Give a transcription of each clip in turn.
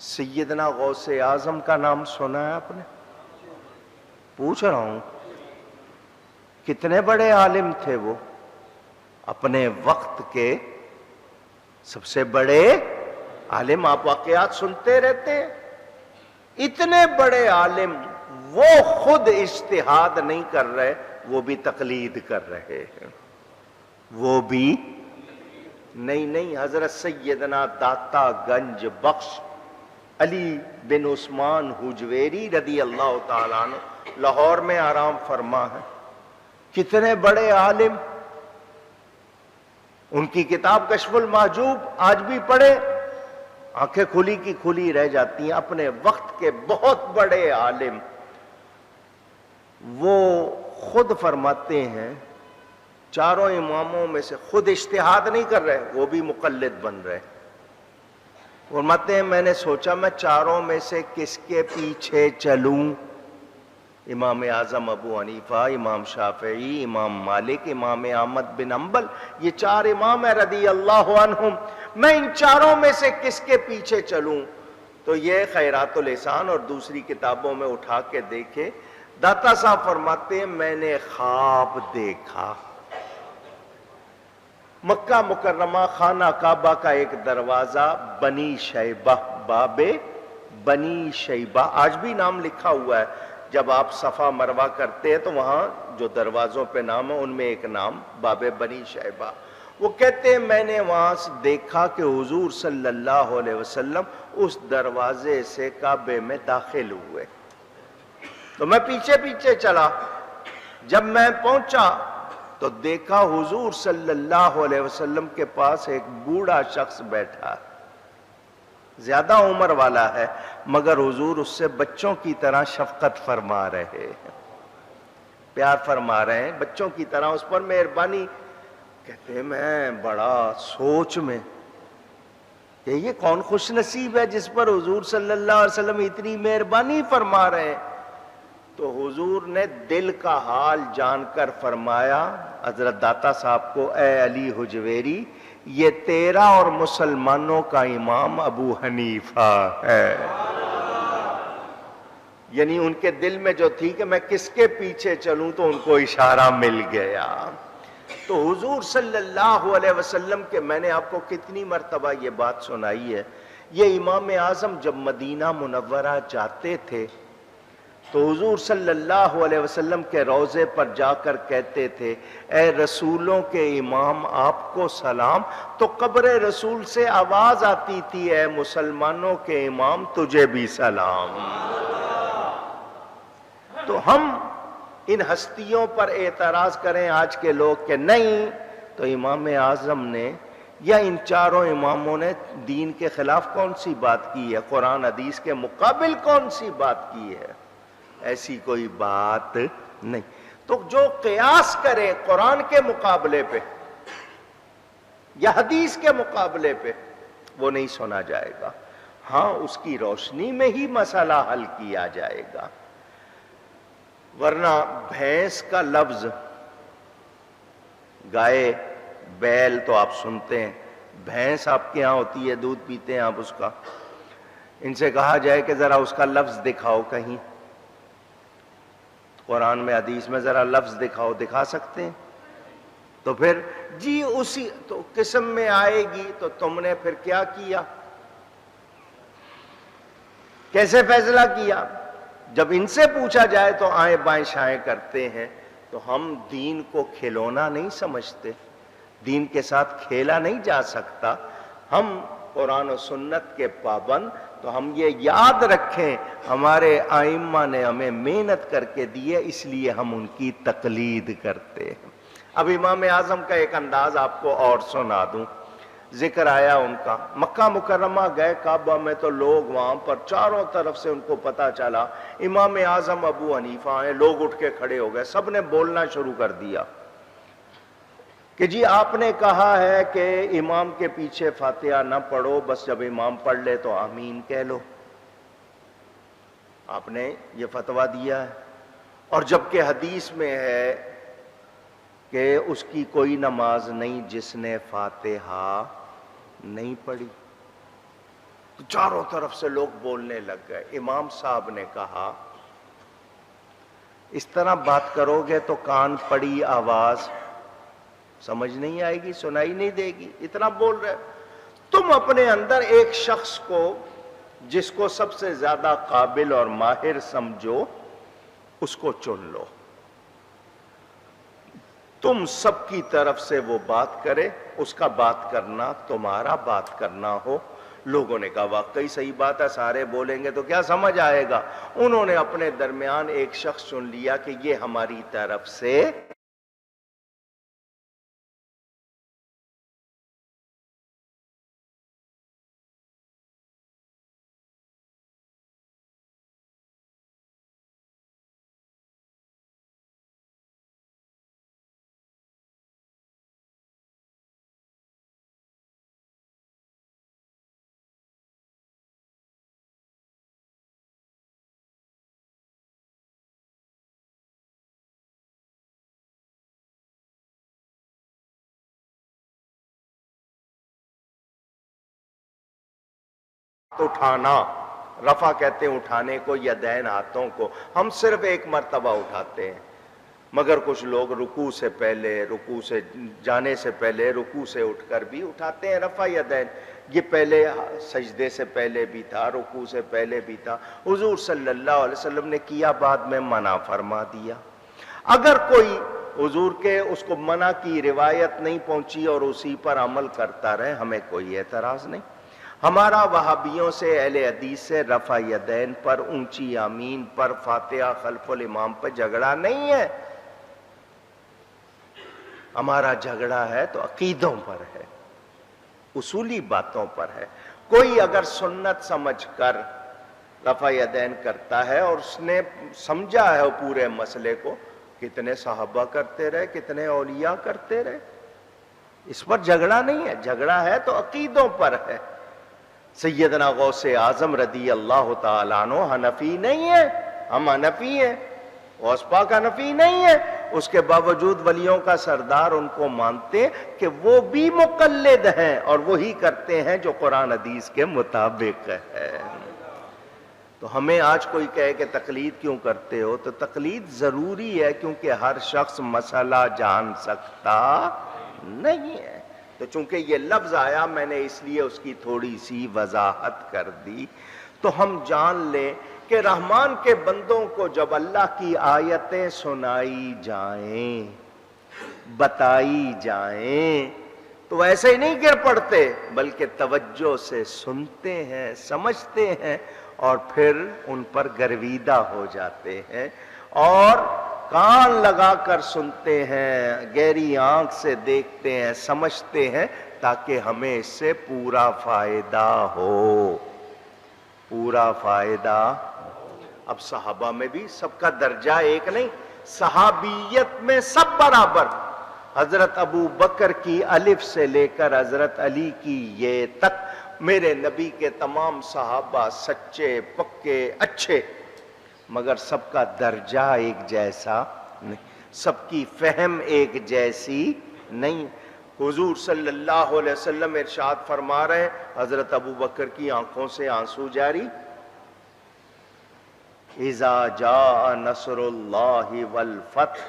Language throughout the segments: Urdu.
سیدنا غوث اعظم کا نام سنا ہے آپ نے؟ پوچھ رہا ہوں کتنے بڑے عالم تھے وہ، اپنے وقت کے سب سے بڑے عالم. آپ واقعات سنتے رہتے ہیں. اتنے بڑے عالم وہ خود اجتہاد نہیں کر رہے، وہ بھی تقلید کر رہے ہیں. وہ بھی نہیں. حضرت سیدنا داتا گنج بخش علی بن عثمان حجویری رضی اللہ تعالیٰ عنہ لاہور میں آرام فرما ہے. کتنے بڑے عالم. ان کی کتاب کشف المحجوب آج بھی پڑھے آنکھیں کھلی کی کھلی رہ جاتی ہیں. اپنے وقت کے بہت بڑے عالم وہ خود فرماتے ہیں، چاروں اماموں میں سے خود اجتہاد نہیں کر رہے، وہ بھی مقلد بن رہے. فرماتے ہیں میں نے سوچا میں چاروں میں سے کس کے پیچھے چلوں. امام اعظم ابو حنیفہ، امام شافعی، امام مالک، امام احمد بن حنبل، یہ چار امام ہیں رضی اللہ عنہم. میں ان چاروں میں سے کس کے پیچھے چلوں؟ تو یہ خیرات الاحسان اور دوسری کتابوں میں اٹھا کے دیکھے. داتا صاحب فرماتے ہیں میں نے خواب دیکھا، مکہ مکرمہ خانہ کعبہ کا ایک دروازہ بنی شیبہ، باب بنی شیبہ، آج بھی نام لکھا ہوا ہے. جب آپ صفا مروہ کرتے ہیں تو وہاں جو دروازوں پہ نام ہے ان میں ایک نام باب بنی شیبہ. وہ کہتے ہیں میں نے وہاں سے دیکھا کہ حضور صلی اللہ علیہ وسلم اس دروازے سے کعبے میں داخل ہوئے. تو میں پیچھے پیچھے چلا. جب میں پہنچا تو دیکھا حضور صلی اللہ علیہ وسلم کے پاس ایک بوڑھا شخص بیٹھا، زیادہ عمر والا ہے مگر حضور اس سے بچوں کی طرح شفقت فرما رہے ہیں، پیار فرما رہے ہیں بچوں کی طرح، اس پر مہربانی. کہتے ہیں میں بڑا سوچ میں کہ یہ کون خوش نصیب ہے جس پر حضور صلی اللہ علیہ وسلم اتنی مہربانی فرما رہے ہیں. تو حضور نے دل کا حال جان کر فرمایا حضرت داتا صاحب کو، اے علی حجویری یہ تیرا اور مسلمانوں کا امام ابو حنیفہ ہے. یعنی ان کے دل میں جو تھی کہ میں کس کے پیچھے چلوں تو ان کو اشارہ مل گیا. تو حضور صلی اللہ علیہ وسلم کے، میں نے آپ کو کتنی مرتبہ یہ بات سنائی ہے، یہ امام اعظم جب مدینہ منورہ جاتے تھے تو حضور صلی اللہ علیہ وسلم کے روضے پر جا کر کہتے تھے اے رسولوں کے امام آپ کو سلام. تو قبر رسول سے آواز آتی تھی اے مسلمانوں کے امام تجھے بھی سلام. تو ہم ان ہستیوں پر اعتراض کریں آج کے لوگ کہ نہیں، تو امام اعظم نے یا ان چاروں اماموں نے دین کے خلاف کون سی بات کی ہے، قرآن حدیث کے مقابل کون سی بات کی ہے؟ ایسی کوئی بات نہیں. تو جو قیاس کرے قرآن کے مقابلے پہ یا حدیث کے مقابلے پہ وہ نہیں سنا جائے گا. ہاں اس کی روشنی میں ہی مسئلہ حل کیا جائے گا. ورنہ بھینس کا لفظ، گائے بیل تو آپ سنتے ہیں، بھینس آپ کے ہاں ہوتی ہے، دودھ پیتے ہیں آپ اس کا. ان سے کہا جائے کہ ذرا اس کا لفظ دکھاؤ کہیں، قرآن میں حدیث میں ذرا لفظ دکھاؤ، دکھا سکتے ہیں؟ تو پھر جی اسی تو قسم میں آئے گی. تو تم نے پھر کیا کیا، کیسے فیصلہ کیا؟ جب ان سے پوچھا جائے تو آئیں بائیں شائیں کرتے ہیں. تو ہم دین کو کھلونا نہیں سمجھتے، دین کے ساتھ کھیلا نہیں جا سکتا. ہم قرآن و سنت کے پابند. تو ہم یہ یاد رکھیں ہمارے ائمہ نے ہمیں محنت کر کے دی ہے، اس لیے ہم ان کی تقلید کرتے ہیں. اب امام اعظم کا ایک انداز آپ کو اور سنا دوں. ذکر آیا ان کا، مکہ مکرمہ گئے کعبہ میں تو لوگ وہاں پر چاروں طرف سے ان کو پتا چلا امام اعظم ابو حنیفہ ہیں. لوگ اٹھ کے کھڑے ہو گئے، سب نے بولنا شروع کر دیا کہ جی آپ نے کہا ہے کہ امام کے پیچھے فاتحہ نہ پڑھو، بس جب امام پڑھ لے تو آمین کہہ لو. آپ نے یہ فتویٰ دیا ہے، اور جبکہ حدیث میں ہے کہ اس کی کوئی نماز نہیں جس نے فاتحہ نہیں پڑھی. تو چاروں طرف سے لوگ بولنے لگ گئے. امام صاحب نے کہا اس طرح بات کرو گے تو کان پڑی آواز سمجھ نہیں آئے گی, سنائی نہیں دے گی, اتنا بول رہے. تم اپنے اندر ایک شخص کو جس کو سب سے زیادہ قابل اور ماہر سمجھو اس کو چن لو, تم سب کی طرف سے وہ بات کرے, اس کا بات کرنا تمہارا بات کرنا ہو. لوگوں نے کہا واقعی صحیح بات ہے, سارے بولیں گے تو کیا سمجھ آئے گا. انہوں نے اپنے درمیان ایک شخص چن لیا کہ یہ ہماری طرف سے اٹھانا, رفع کہتے ہیں اٹھانے کو, یدین ہاتھوں کو. ہم صرف ایک مرتبہ اٹھاتے ہیں, مگر کچھ لوگ رکوع سے پہلے, رکوع سے جانے سے پہلے, رکوع سے اٹھ کر بھی اٹھاتے ہیں رفع یدین. یہ پہلے سجدے سے پہلے بھی تھا, رکوع سے پہلے بھی تھا. حضور صلی اللہ علیہ وسلم نے کیا, بعد میں منع فرما دیا. اگر کوئی حضور کے اس کو منع کی روایت نہیں پہنچی اور اسی پر عمل کرتا رہے, ہمیں کوئی اعتراض نہیں. ہمارا وہابیوں سے, اہل حدیث سے رفع یدین پر, اونچی آمین پر, فاتحہ خلف الامام پر جھگڑا نہیں ہے. ہمارا جھگڑا ہے تو عقیدوں پر ہے, اصولی باتوں پر ہے. کوئی اگر سنت سمجھ کر رفع یدین کرتا ہے اور اس نے سمجھا ہے پورے مسئلے کو, کتنے صحابہ کرتے رہے, کتنے اولیاء کرتے رہے, اس پر جھگڑا نہیں ہے. جھگڑا ہے تو عقیدوں پر ہے. سیدنا غوث اعظم رضی اللہ تعالیٰ عنہ حنفی نہیں ہے, ہم حنفی ہیں. غوث پاک حنفی نہیں ہے, اس کے باوجود ولیوں کا سردار ان کو مانتے کہ وہ بھی مقلد ہیں اور وہی کرتے ہیں جو قرآن حدیث کے مطابق ہے. تو ہمیں آج کوئی کہے کہ تقلید کیوں کرتے ہو, تو تقلید ضروری ہے کیونکہ ہر شخص مسئلہ جان سکتا نہیں ہے. تو چونکہ یہ لفظ آیا میں نے اس لیے اس کی تھوڑی سی وضاحت کر دی. تو ہم جان لیں کہ رحمان کے بندوں کو جب اللہ کی آیتیں سنائی جائیں, بتائی جائیں, تو ایسے ہی نہیں گر پڑتے, بلکہ توجہ سے سنتے ہیں, سمجھتے ہیں اور پھر ان پر گرویدہ ہو جاتے ہیں اور کان لگا کر سنتے ہیں, گہری آنکھ سے دیکھتے ہیں, سمجھتے ہیں, تاکہ ہمیں اس سے پورا فائدہ ہو, پورا فائدہ. اب صحابہ میں بھی سب کا درجہ ایک نہیں, صحابیت میں سب برابر. حضرت ابو بکر کی الف سے لے کر حضرت علی کی یہ تک, میرے نبی کے تمام صحابہ سچے, پکے, اچھے, مگر سب کا درجہ ایک جیسا نہیں, سب کی فہم ایک جیسی نہیں. حضور صلی اللہ علیہ وسلم ارشاد فرما رہے ہیں, حضرت ابو بکر کی آنکھوں سے آنسو جاری. اذا جاء نصر اللہ والفتح,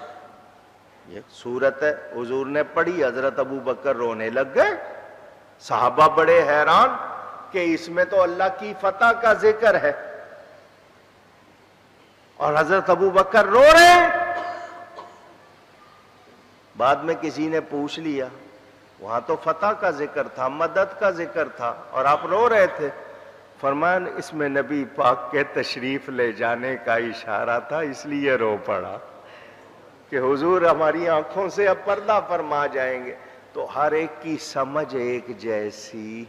یہ سورت ہے, حضور نے پڑھی, حضرت ابو بکر رونے لگ گئے. صحابہ بڑے حیران کہ اس میں تو اللہ کی فتح کا ذکر ہے اور حضرت ابو بکر رو رہے ہیں. بعد میں کسی نے پوچھ لیا, وہاں تو فتح کا ذکر تھا, مدد کا ذکر تھا, اور آپ رو رہے تھے. فرمایا اس میں نبی پاک کے تشریف لے جانے کا اشارہ تھا, اس لیے رو پڑا کہ حضور ہماری آنکھوں سے اب پردہ فرما جائیں گے. تو ہر ایک کی سمجھ ایک جیسی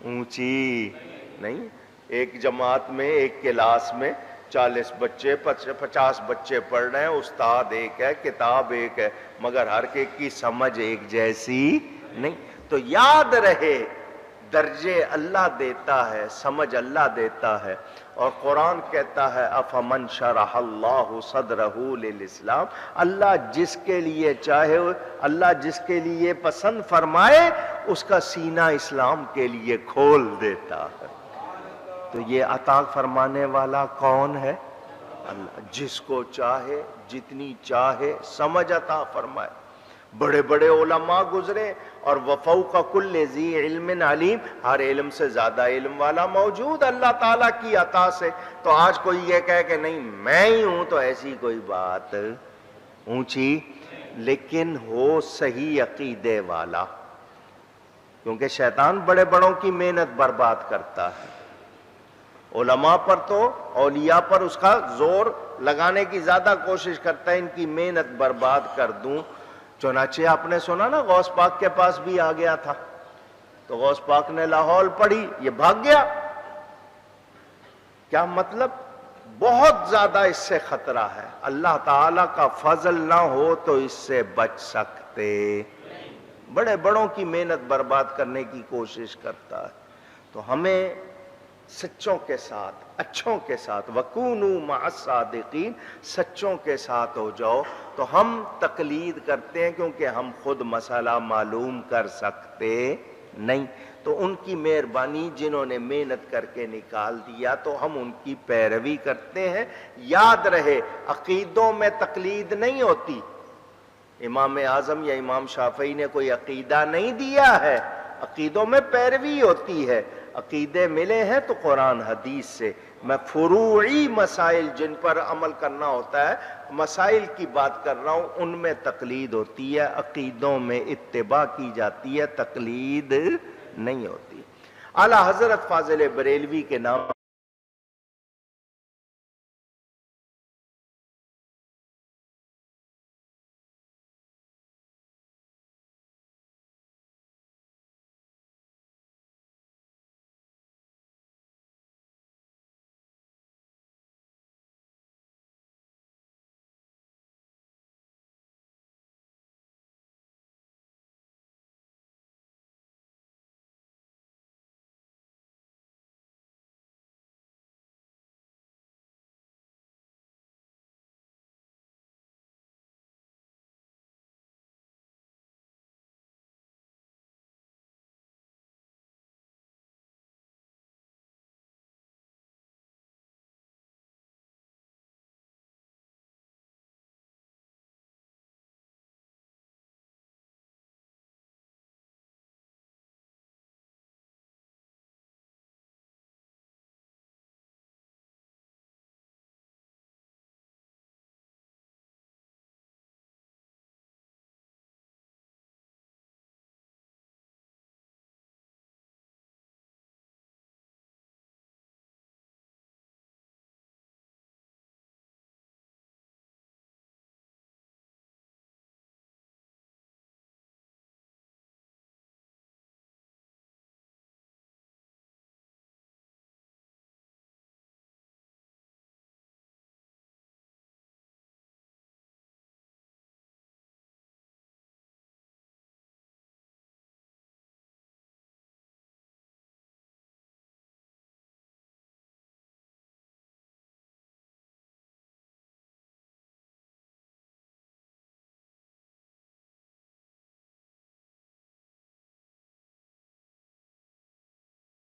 اونچی نہیں. ایک جماعت میں, ایک کلاس میں 40 بچے 50 بچے پڑھ رہے ہیں, استاد ایک ہے, کتاب ایک ہے, مگر ہر ایک کی سمجھ ایک جیسی نہیں. تو یاد رہے درجے اللہ دیتا ہے، سمجھ اللہ دیتا ہے. اور قرآن کہتا ہے افمن شرح اللہ صدرہ للاسلام، اللہ جس کے لیے چاہے، اللہ جس کے لیے پسند فرمائے اس کا سینہ اسلام کے لیے کھول دیتا ہے. تو یہ عطا فرمانے والا کون ہے؟ اللہ. جس کو چاہے، جتنی چاہے سمجھ عطا فرمائے. بڑے بڑے علماء گزرے اور وفوق کل ذی علم علیم، ہر علم سے زیادہ علم والا موجود اللہ تعالیٰ کی عطا سے. تو آج کوئی یہ کہے کہ نہیں میں ہی ہوں، تو ایسی کوئی بات اونچی، لیکن ہو صحیح عقیدے والا، کیونکہ شیطان بڑے بڑوں کی محنت برباد کرتا ہے. علماء پر تو، اولیاء پر اس کا زور لگانے کی زیادہ کوشش کرتا ہے، ان کی محنت برباد کر دوں. چنانچہ آپ نے سنا نا غوث پاک کے پاس بھی آ گیا تھا، تو غوث پاک نے لاہور پڑھی، یہ بھاگ گیا. کیا مطلب؟ بہت زیادہ اس سے خطرہ ہے. اللہ تعالیٰ کا فضل نہ ہو تو اس سے بچ سکتے. بڑے بڑوں کی محنت برباد کرنے کی کوشش کرتا ہے. تو ہمیں سچوں کے ساتھ، اچھوں کے ساتھ، وَكُونُوا مَعَ الصَّادِقِينَ، سچوں کے ساتھ ہو جاؤ. تو ہم تقلید کرتے ہیں کیونکہ ہم خود مسئلہ معلوم کر سکتے نہیں. تو ان کی مہربانی جنہوں نے محنت کر کے نکال دیا تو ہم ان کی پیروی کرتے ہیں. یاد رہے عقیدوں میں تقلید نہیں ہوتی. امام اعظم یا امام شافعی نے کوئی عقیدہ نہیں دیا ہے، عقیدوں میں پیروی ہوتی ہے. عقیدے ملے ہیں تو قرآن حدیث سے. میں فروعی مسائل جن پر عمل کرنا ہوتا ہے، مسائل کی بات کر رہا ہوں، ان میں تقلید ہوتی ہے. عقیدوں میں اتباع کی جاتی ہے، تقلید نہیں ہوتی. اعلیٰ حضرت فاضل بریلوی کے نام